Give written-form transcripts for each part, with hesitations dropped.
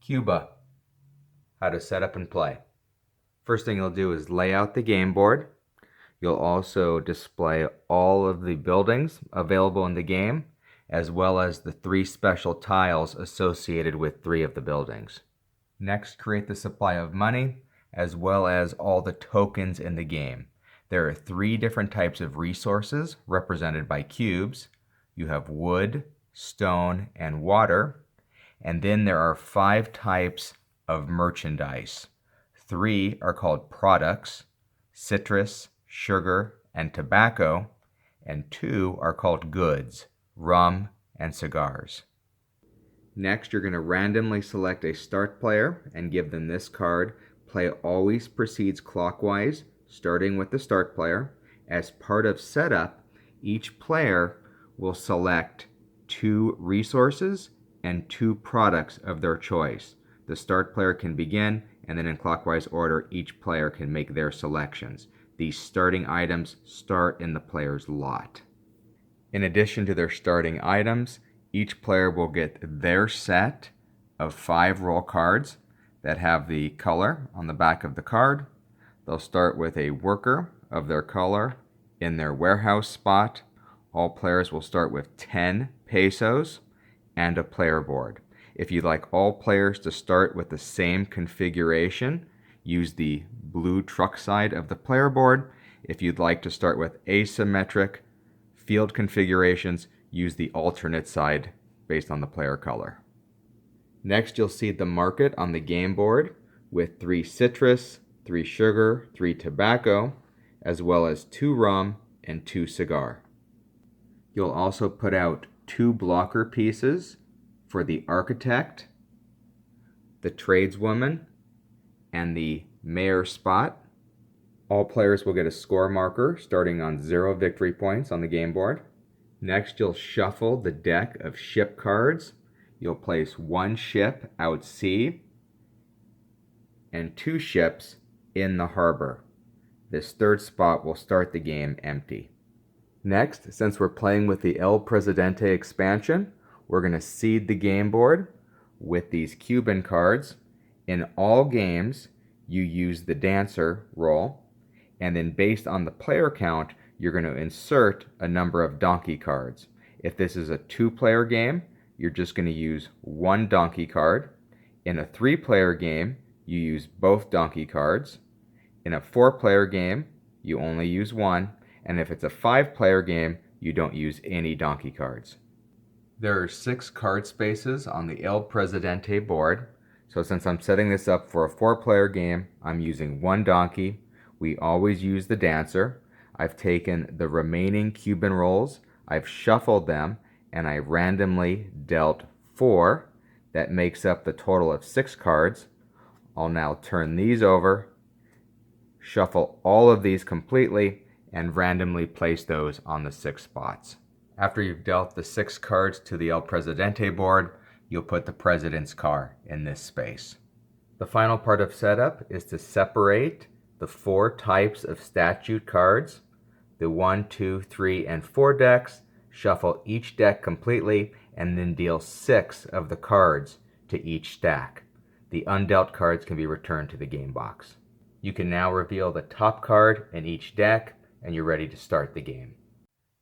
Cuba, how to set up and play. First thing you'll do is lay out the game board. You'll also display all of the buildings available in the game, as well as the 3 special tiles associated with 3 of the buildings. Next, create the supply of money, as well as all the tokens in the game. There are 3 different types of resources represented by cubes. You have wood, stone, and water. And then there are 5 types of merchandise. 3 are called products: citrus, sugar, and tobacco, and 2 are called goods: rum and cigars. Next, you're going to randomly select a start player and give them this card. Play always proceeds clockwise, starting with the start player. As part of setup, each player will select 2 resources and 2 products of their choice. The start player can begin, and then in clockwise order, each player can make their selections. These starting items start in the player's lot. In addition to their starting items, each player will get their set of 5 roll cards that have the color on the back of the card. They'll start with a worker of their color in their warehouse spot. All players will start with 10 pesos and a player board. If you'd like all players to start with the same configuration, use the blue truck side of the player board. If you'd like to start with asymmetric field configurations, use the alternate side based on the player color. Next, you'll see the market on the game board with 3 citrus, 3 sugar, 3 tobacco, as well as 2 rum and 2 cigar. You'll also put out 2 blocker pieces for the architect, the tradeswoman, and the mayor spot. All players will get a score marker starting on 0 victory points on the game board. Next, you'll shuffle the deck of ship cards. You'll place 1 ship out sea and 2 ships in the harbor. This 3rd spot will start the game empty. Next, since we're playing with the El Presidente expansion, we're going to seed the game board with these Cuban cards. In all games, you use the dancer roll, and then based on the player count, you're going to insert a number of donkey cards. If this is a 2-player game, you're just going to use 1 donkey card. In a 3-player game, you use both donkey cards. In a 4-player game, you only use 1. And if it's a 5-player game, you don't use any donkey cards. There are 6 card spaces on the El Presidente board. So since I'm setting this up for a 4-player game, I'm using 1 donkey. We always use the dancer. I've taken the remaining Cuban rolls, I've shuffled them, and I randomly dealt 4. That makes up the total of 6 cards. I'll now turn these over, shuffle all of these completely, and randomly place those on the 6 spots. After you've dealt the 6 cards to the El Presidente board, you'll put the president's car in this space. The final part of setup is to separate the 4 types of statute cards, the 1, 2, 3, and 4 decks, shuffle each deck completely, and then deal 6 of the cards to each stack. The undealt cards can be returned to the game box. You can now reveal the top card in each deck, and you're ready to start the game.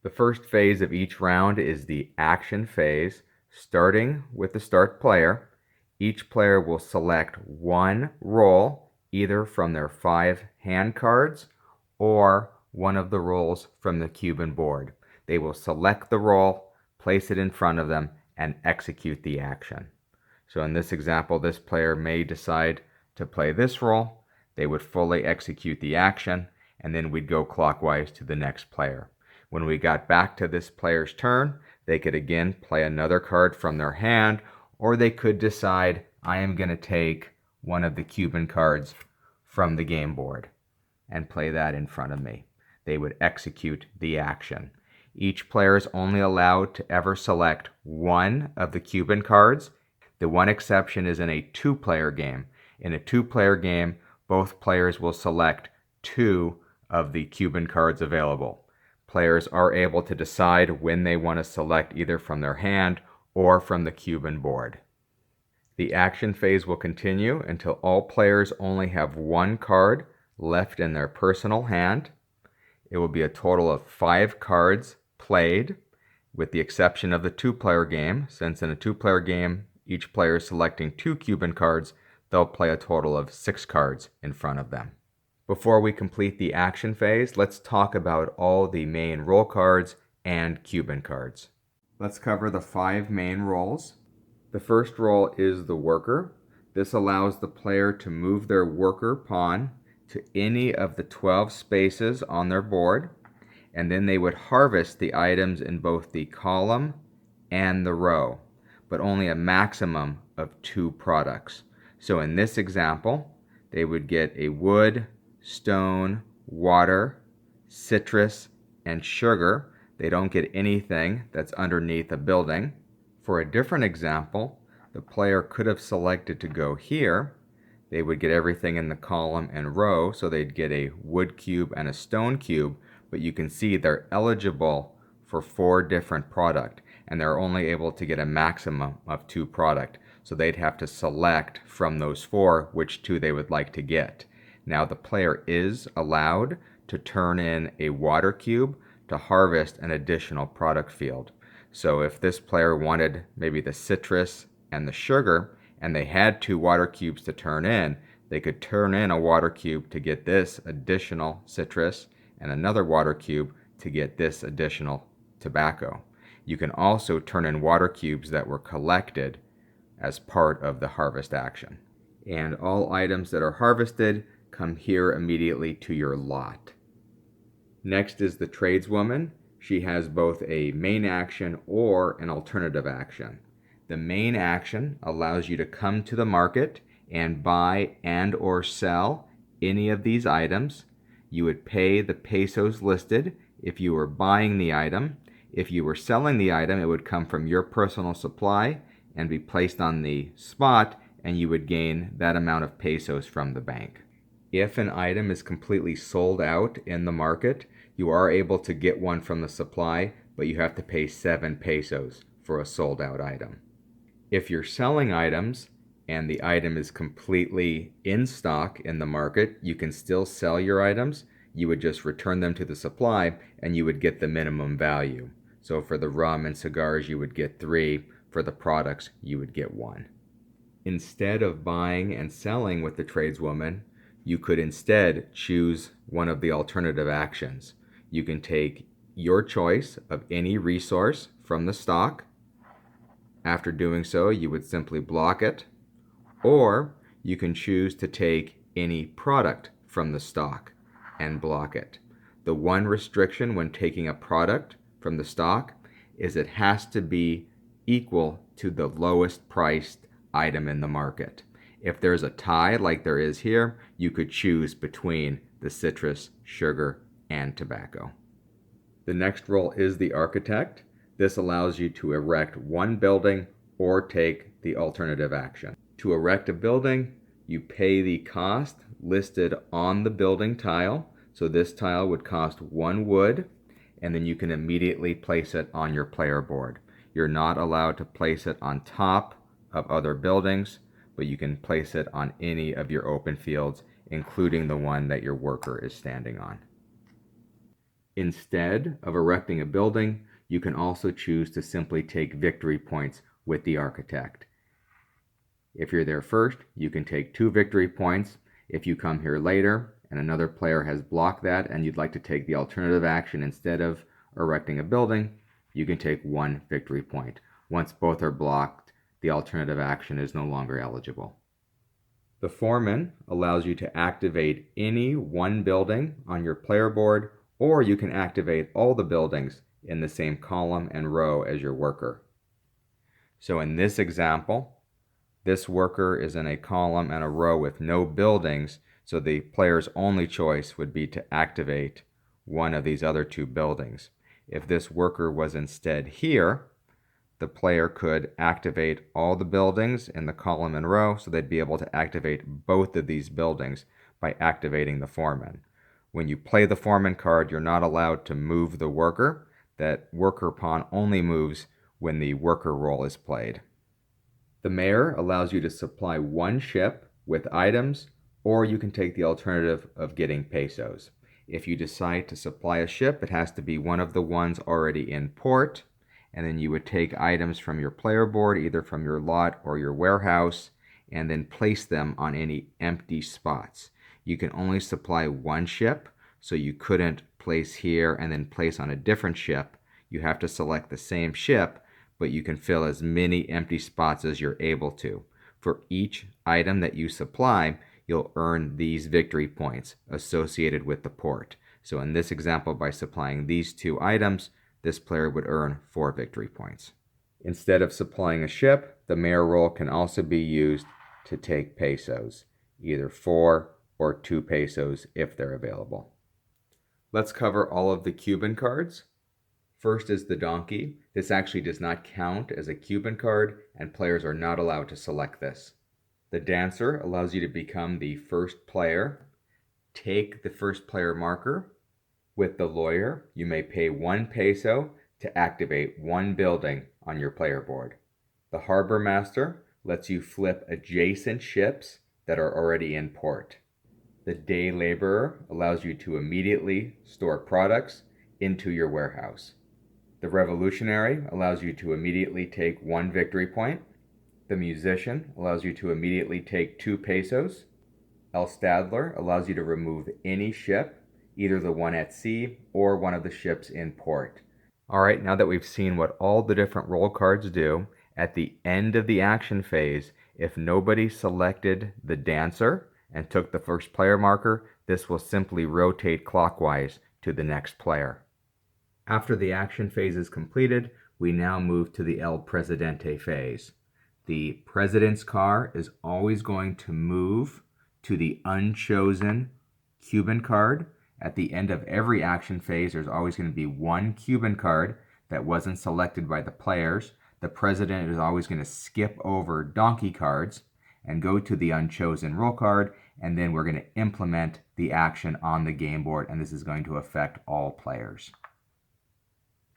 The first phase of each round is the action phase, starting with the start player. Each player will select 1 roll, either from their 5 hand cards or one of the rolls from the Cuban board. They will select the roll, place it in front of them, and execute the action. So in this example, this player may decide to play this roll. They would fully execute the action, and then we'd go clockwise to the next player. When we got back to this player's turn, they could again play another card from their hand, or they could decide, I am going to take one of the Cuban cards from the game board and play that in front of me. They would execute the action. Each player is only allowed to ever select 1 of the Cuban cards. The one exception is in a 2-player game. In a 2-player game, both players will select 2 of the Cuban cards available. Players are able to decide when they want to select either from their hand or from the Cuban board. The action phase will continue until all players only have one card left in their personal hand. It will be a total of 5 cards played, with the exception of the 2-player game, since in a 2-player game, each player is selecting 2 Cuban cards, they'll play a total of 6 cards in front of them. Before we complete the action phase, let's talk about all the main role cards and Cuban cards. Let's cover the 5 main roles. The first role is the worker. This allows the player to move their worker pawn to any of the 12 spaces on their board, and then they would harvest the items in both the column and the row, but only a maximum of 2 products. So in this example, they would get a wood, stone, water, citrus, and sugar. They don't get anything that's underneath a building. For a different example, the player could have selected to go here. They would get everything in the column and row, so they'd get a wood cube and a stone cube, but you can see they're eligible for 4 different product, and they're only able to get a maximum of 2 product. So they'd have to select from those 4 which 2 they would like to get. Now the player is allowed to turn in a water cube to harvest an additional product field. So if this player wanted maybe the citrus and the sugar, and they had 2 water cubes to turn in, they could turn in a water cube to get this additional citrus and another water cube to get this additional tobacco. You can also turn in water cubes that were collected as part of the harvest action. And all items that are harvested come here immediately to your lot. Next is the tradeswoman. She has both a main action or an alternative action. The main action allows you to come to the market and buy and or sell any of these items. You would pay the pesos listed if you were buying the item. If you were selling the item, it would come from your personal supply and be placed on the spot, and you would gain that amount of pesos from the bank. If an item is completely sold out in the market, you are able to get one from the supply, but you have to pay 7 pesos for a sold out item. If you're selling items and the item is completely in stock in the market, you can still sell your items. You would just return them to the supply and you would get the minimum value. So for the rum and cigars, you would get 3. For the products, you would get 1. Instead of buying and selling with the tradeswoman, you could instead choose one of the alternative actions. You can take your choice of any resource from the stock. After doing so, you would simply block it, or you can choose to take any product from the stock and block it. The one restriction when taking a product from the stock is it has to be equal to the lowest priced item in the market. If there's a tie like there is here, you could choose between the citrus, sugar, and tobacco. The next role is the architect. This allows you to erect one building or take the alternative action. To erect a building, you pay the cost listed on the building tile. So this tile would cost 1 wood, and then you can immediately place it on your player board. You're not allowed to place it on top of other buildings, but you can place it on any of your open fields, including the one that your worker is standing on. Instead of erecting a building, you can also choose to simply take victory points with the architect. If you're there first, you can take 2 victory points. If you come here later and another player has blocked that and you'd like to take the alternative action instead of erecting a building, you can take 1 victory point. Once both are blocked, the alternative action is no longer eligible. The foreman allows you to activate any one building on your player board, or you can activate all the buildings in the same column and row as your worker. So in this example, this worker is in a column and a row with no buildings, so the player's only choice would be to activate one of these other 2 buildings. If this worker was instead here, the player could activate all the buildings in the column and row, so they'd be able to activate both of these buildings by activating the foreman. When you play the foreman card, you're not allowed to move the worker. That worker pawn only moves when the worker role is played. The mayor allows you to supply one ship with items, or you can take the alternative of getting pesos. If you decide to supply a ship, it has to be one of the ones already in port, and then you would take items from your player board, either from your lot or your warehouse, and then place them on any empty spots. You can only supply one ship, so you couldn't place here and then place on a different ship. You have to select the same ship, but you can fill as many empty spots as you're able to. For each item that you supply, you'll earn these victory points associated with the port. So in this example, by supplying these 2 items, this player would earn 4 victory points. Instead of supplying a ship, the mayor role can also be used to take pesos, either 4 or 2 pesos if they're available. Let's cover all of the Cuban cards. First is the donkey. This actually does not count as a Cuban card, and players are not allowed to select this. The dancer allows you to become the first player. Take the first player marker. With the lawyer, you may pay 1 peso to activate 1 building on your player board. The harbor master lets you flip adjacent ships that are already in port. The day laborer allows you to immediately store products into your warehouse. The revolutionary allows you to immediately take 1 victory point. The musician allows you to immediately take 2 pesos. El Stadler allows you to remove any ship, either the one at sea or one of the ships in port. Alright, now that we've seen what all the different role cards do, at the end of the action phase, if nobody selected the dancer and took the first player marker, this will simply rotate clockwise to the next player. After the action phase is completed, we now move to the El Presidente phase. The president's car is always going to move to the unchosen Cuban card. At the end of every action phase, there's always going to be 1 Cuban card that wasn't selected by the players. The president is always going to skip over donkey cards and go to the unchosen role card, and then we're going to implement the action on the game board, and this is going to affect all players.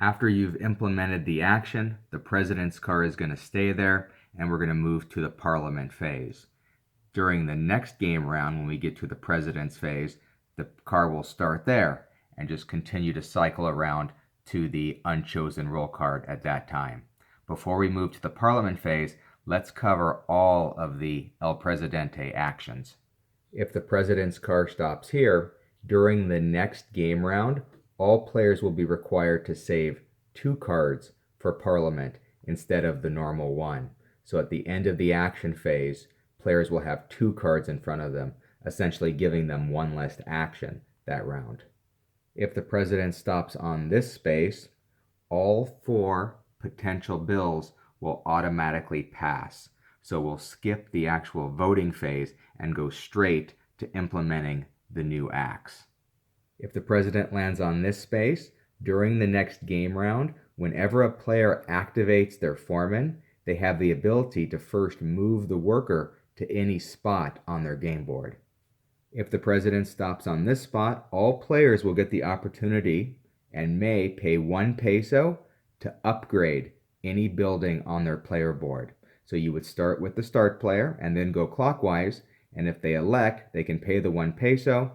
After you've implemented the action, the president's car is going to stay there, and we're going to move to the parliament phase. During the next game round, when we get to the president's phase, the car will start there and just continue to cycle around to the unchosen role card at that time. Before we move to the parliament phase, let's cover all of the El Presidente actions. If the president's car stops here, during the next game round, all players will be required to save 2 cards for parliament instead of the normal 1. So at the end of the action phase, players will have 2 cards in front of them, essentially giving them 1 less action that round. If the president stops on this space, all 4 potential bills will automatically pass. So we'll skip the actual voting phase and go straight to implementing the new acts. If the president lands on this space, during the next game round, whenever a player activates their foreman, they have the ability to first move the worker to any spot on their game board. If the president stops on this spot, all players will get the opportunity and may pay 1 peso to upgrade any building on their player board. So you would start with the start player and then go clockwise, and if they elect, they can pay the 1 peso,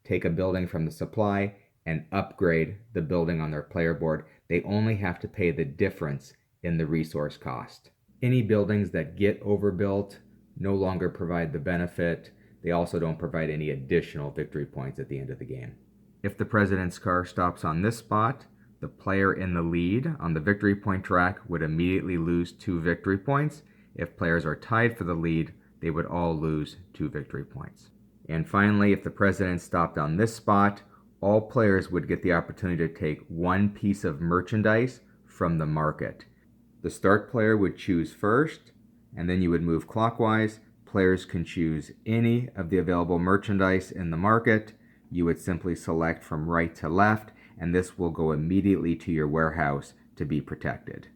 take a building from the supply, and upgrade the building on their player board. They only have to pay the difference in the resource cost. Any buildings that get overbuilt no longer provide the benefit. They also don't provide any additional victory points at the end of the game. If the president's car stops on this spot, the player in the lead on the victory point track would immediately lose 2 victory points. If players are tied for the lead, they would all lose 2 victory points. And finally, if the president stopped on this spot, all players would get the opportunity to take 1 piece of merchandise from the market. The start player would choose first, and then you would move clockwise. Players can choose any of the available merchandise in the market. You would simply select from right to left, and this will go immediately to your warehouse to be protected.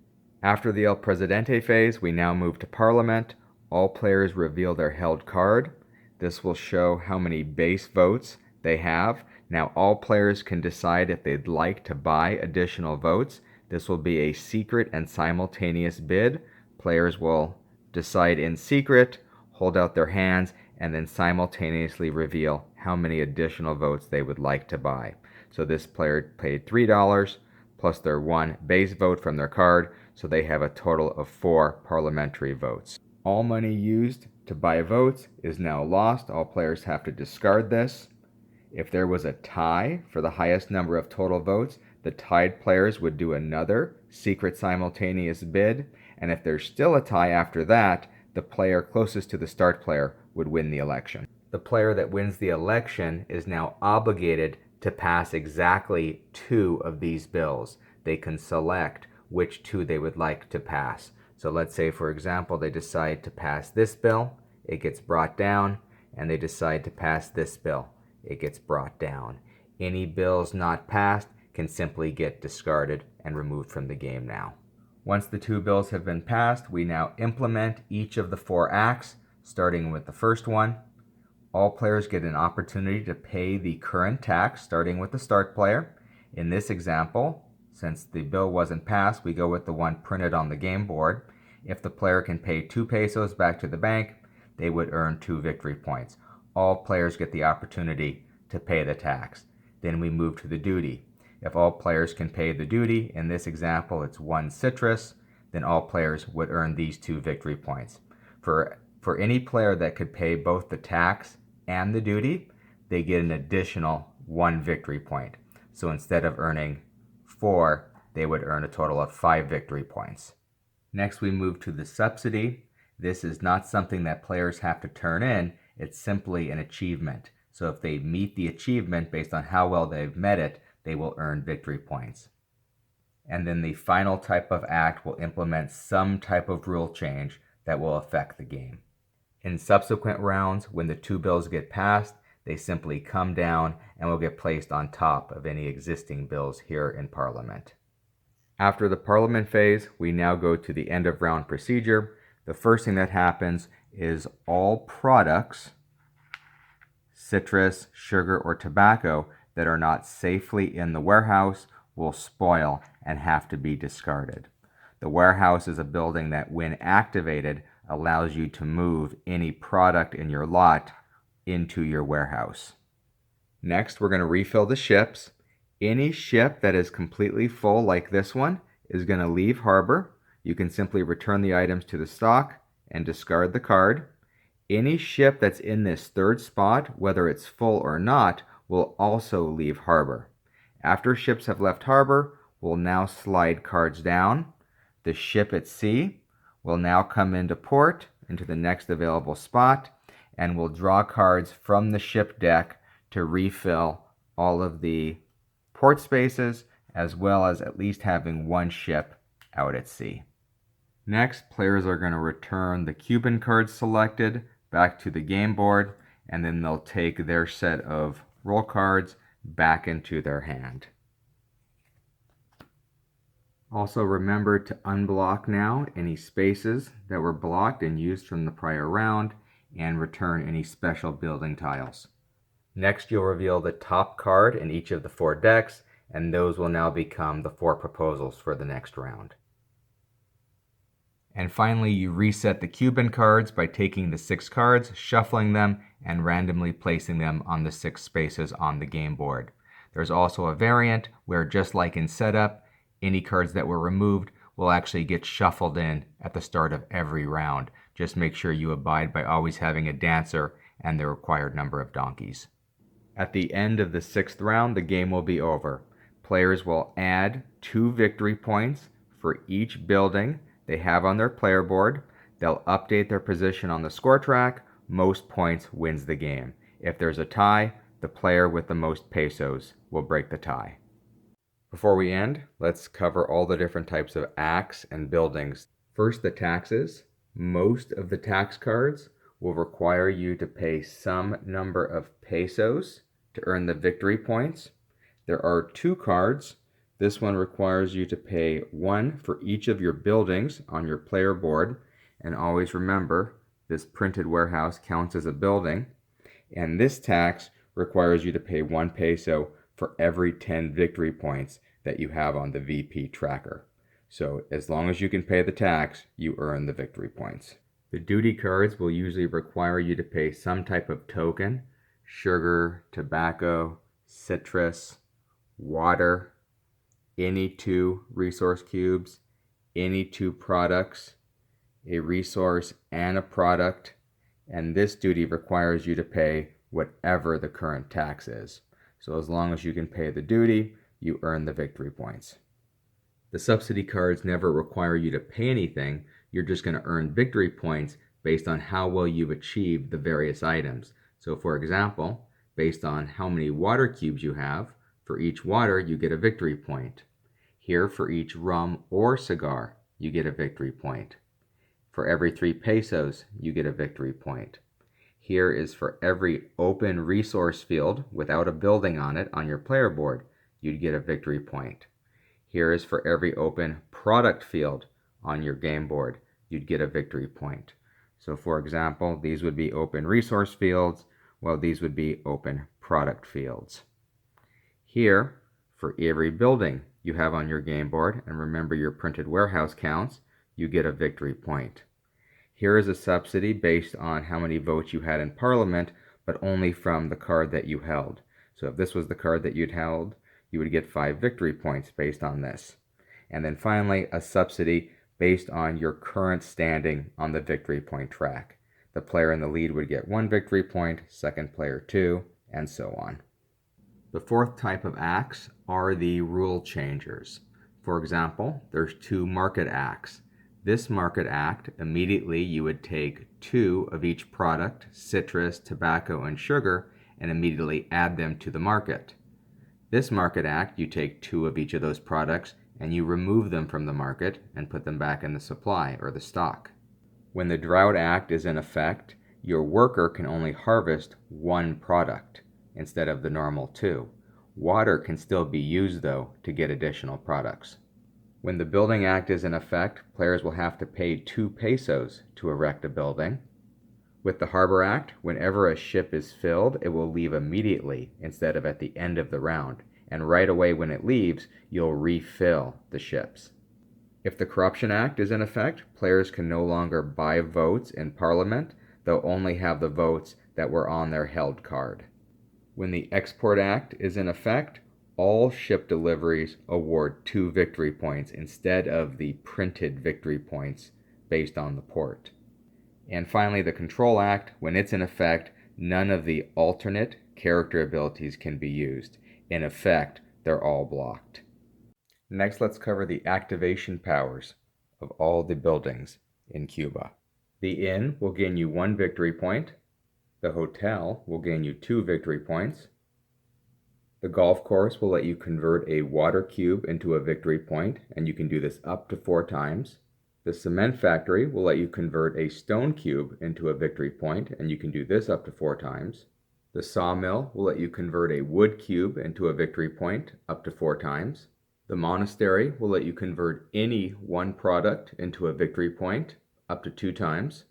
After the El Presidente phase, we now move to Parliament. All players reveal their held card. This will show how many base votes they have. Now all players can decide if they'd like to buy additional votes. This will be a secret and simultaneous bid. Players will decide in secret, hold out their hands, and then simultaneously reveal how many additional votes they would like to buy. So this player paid $3 plus their 1 base vote from their card, so they have a total of 4 parliamentary votes. All money used to buy votes is now lost. All players have to discard this. If there was a tie for the highest number of total votes, the tied players would do another secret simultaneous bid, and if there's still a tie after that, the player closest to the start player would win the election. The player that wins the election is now obligated to pass exactly 2 of these bills. They can select which 2 they would like to pass. So let's say, for example, they decide to pass this bill, it gets brought down, and they decide to pass this bill, it gets brought down. Any bills not passed can simply get discarded and removed from the game now. Once the 2 bills have been passed, we now implement each of the 4 acts, starting with the first one. All players get an opportunity to pay the current tax, starting with the start player. In this example, since the bill wasn't passed, we go with the one printed on the game board. If the player can pay 2 pesos back to the bank, they would earn 2 victory points. All players get the opportunity to pay the tax. Then we move to the duty. If all players can pay the duty, in this example it's 1 citrus, then all players would earn these 2 victory points. For any player that could pay both the tax and the duty, they get an additional 1 victory point. So instead of earning 4, they would earn a total of 5 victory points. Next we move to the subsidy. This is not something that players have to turn in, it's simply an achievement. So if they meet the achievement based on how well they've met it, they will earn victory points. And then the final type of act will implement some type of rule change that will affect the game. In subsequent rounds, when the 2 bills get passed, they simply come down and will get placed on top of any existing bills here in Parliament. After the Parliament phase, we now go to the end of round procedure. The first thing that happens is all products, citrus, sugar, or tobacco that are not safely in the warehouse will spoil and have to be discarded. The warehouse is a building that, when activated, allows you to move any product in your lot into your warehouse. Next, we're going to refill the ships. Any ship that is completely full, like this one, is going to leave harbor. You can simply return the items to the stock and discard the card. Any ship that's in this third spot, whether it's full or not, will also leave harbor. After ships have left harbor, we'll now slide cards down. The ship at sea will now come into port, into the next available spot, and we'll draw cards from the ship deck to refill all of the port spaces, as well as at least having 1 ship out at sea. Next, players are going to return the Cuban cards selected back to the game board, and then they'll take their set of roll cards back into their hand. Also remember to unblock now any spaces that were blocked and used from the prior round, and return any special building tiles. Next, you'll reveal the top card in each of the 4 decks, and those will now become the 4 proposals for the next round. And finally, you reset the Cuban cards by taking the 6 cards, shuffling them, and randomly placing them on the 6 spaces on the game board. There's also a variant where, just like in setup, any cards that were removed will actually get shuffled in at the start of every round. Just make sure you abide by always having a dancer and the required number of donkeys. At the end of the 6th round, the game will be over. Players will add 2 victory points for each building they have on their player board. They'll update their position on the score track. Most points wins the game. If there's a tie, the player with the most pesos will break the tie. Before we end, let's cover all the different types of acts and buildings. First, the taxes. Most of the tax cards will require you to pay some number of pesos to earn the victory points. There are 2 cards. This one requires you to pay 1 for each of your buildings on your player board. And always remember, this printed warehouse counts as a building. And this tax requires you to pay 1 peso for every 10 victory points that you have on the VP tracker. So as long as you can pay the tax, you earn the victory points. The duty cards will usually require you to pay some type of token: sugar, tobacco, citrus, water, any 2 resource cubes, any 2 products, a resource and a product, and this duty requires you to pay whatever the current tax is. So as long as you can pay the duty, you earn the victory points. The subsidy cards never require you to pay anything. You're just going to earn victory points based on how well you've achieved the various items. So for example, based on how many water cubes you have, for each water you get a victory point. Here, for each rum or cigar, you get a victory point. For every 3 pesos, you get a victory point. Here is for every open resource field without a building on it on your player board, you'd get a victory point. Here is for every open product field on your game board, you'd get a victory point. So for example, these would be open resource fields, while these would be open product fields. Here, for every building you have on your game board, and remember your printed warehouse counts, you get a victory point. Here is a subsidy based on how many votes you had in Parliament, but only from the card that you held. So if this was the card that you'd held, you would get 5 victory points based on this. And then finally, a subsidy based on your current standing on the victory point track. The player in the lead would get 1 victory point, second player 2, and so on. The fourth type of acts are the rule changers. For example, there's 2 market acts. This market act, immediately you would take 2 of each product, citrus, tobacco, and sugar, and immediately add them to the market. This market act, you take 2 of each of those products and you remove them from the market and put them back in the supply or the stock. When the drought act is in effect, your worker can only harvest 1 product instead of the normal 2. Water can still be used though to get additional products. When the building act is in effect, players will have to pay 2 pesos to erect a building. With the harbor act, whenever a ship is filled, it will leave immediately instead of at the end of the round. And right away when it leaves, you'll refill the ships. If the corruption act is in effect, players can no longer buy votes in Parliament. They'll only have the votes that were on their held card. When the export act is in effect, all ship deliveries award 2 victory points instead of the printed victory points based on the port. And finally, the Control Act, when it's in effect, none of the alternate character abilities can be used. In effect, they're all blocked. Next, let's cover the activation powers of all the buildings in Cuba. The inn will gain you 1 victory point. The hotel will gain you 2 victory points. The golf course will let you convert a water cube into a victory point, and you can do this up to 4 times. The cement factory will let you convert a stone cube into a victory point, and you can do this up to 4 times. The sawmill will let you convert a wood cube into a victory point up to 4 times. The monastery will let you convert any 1 product into a victory point up to 2 times.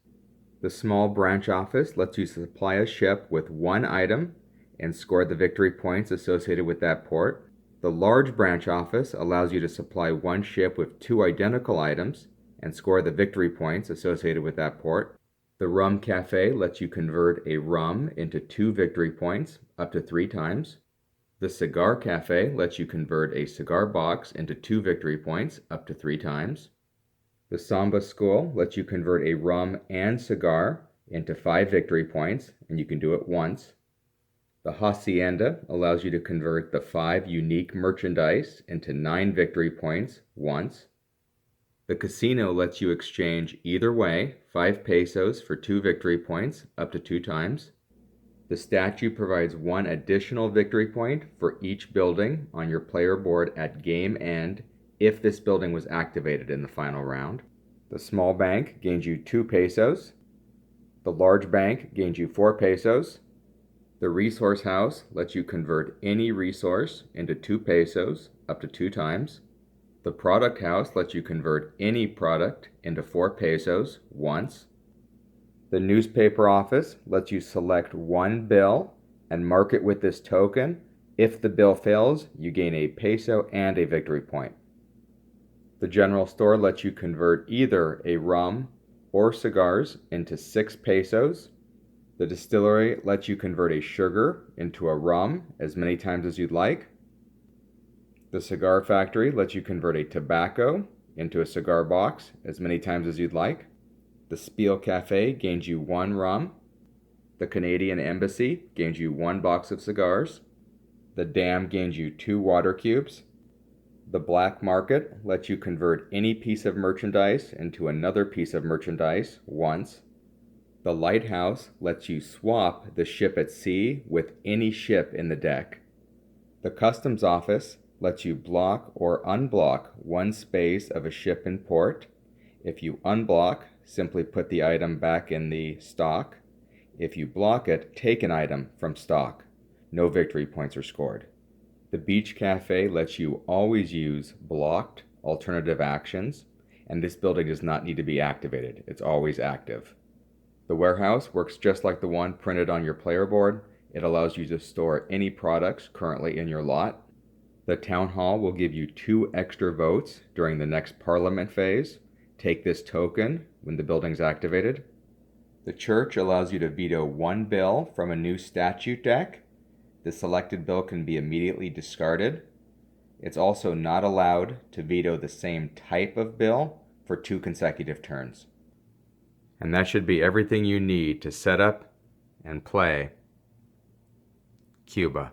The small branch office lets you supply a ship with 1 item and score the victory points associated with that port. The large branch office allows you to supply 1 ship with 2 identical items and score the victory points associated with that port. The rum cafe lets you convert a rum into 2 victory points up to 3 times. The cigar cafe lets you convert a cigar box into 2 victory points up to 3 times. The samba school lets you convert a rum and cigar into 5 victory points, and you can do it once. The hacienda allows you to convert the 5 unique merchandise into 9 victory points once. The casino lets you exchange either way 5 pesos for 2 victory points up to 2 times. The statue provides 1 additional victory point for each building on your player board at game end if this building was activated in the final round. The small bank gains you 2 pesos. The large bank gains you 4 pesos. The resource house lets you convert any resource into 2 pesos up to 2 times. The product house lets you convert any product into 4 pesos once. The newspaper office lets you select 1 bill and mark it with this token. If the bill fails, you gain a peso and a victory point. The general store lets you convert either a rum or cigars into 6 pesos. The distillery lets you convert a sugar into a rum as many times as you'd like. The cigar factory lets you convert a tobacco into a cigar box as many times as you'd like. The Spiel Cafe gains you 1 rum. The Canadian Embassy gains you 1 box of cigars. The Dam gains you 2 water cubes. The Black Market lets you convert any piece of merchandise into another piece of merchandise once. The Lighthouse lets you swap the ship at sea with any ship in the deck. The Customs Office lets you block or unblock 1 space of a ship in port. If you unblock, simply put the item back in the stock. If you block it, take an item from stock. No victory points are scored. The Beach Cafe lets you always use blocked alternative actions, and this building does not need to be activated. It's always active. The Warehouse works just like the one printed on your player board. It allows you to store any products currently in your lot. The Town Hall will give you 2 extra votes during the next Parliament phase. Take this token when the building's activated. The Church allows you to veto 1 bill from a new statute deck. The selected bill can be immediately discarded. It's also not allowed to veto the same type of bill for 2 consecutive turns. And that should be everything you need to set up and play Cuba.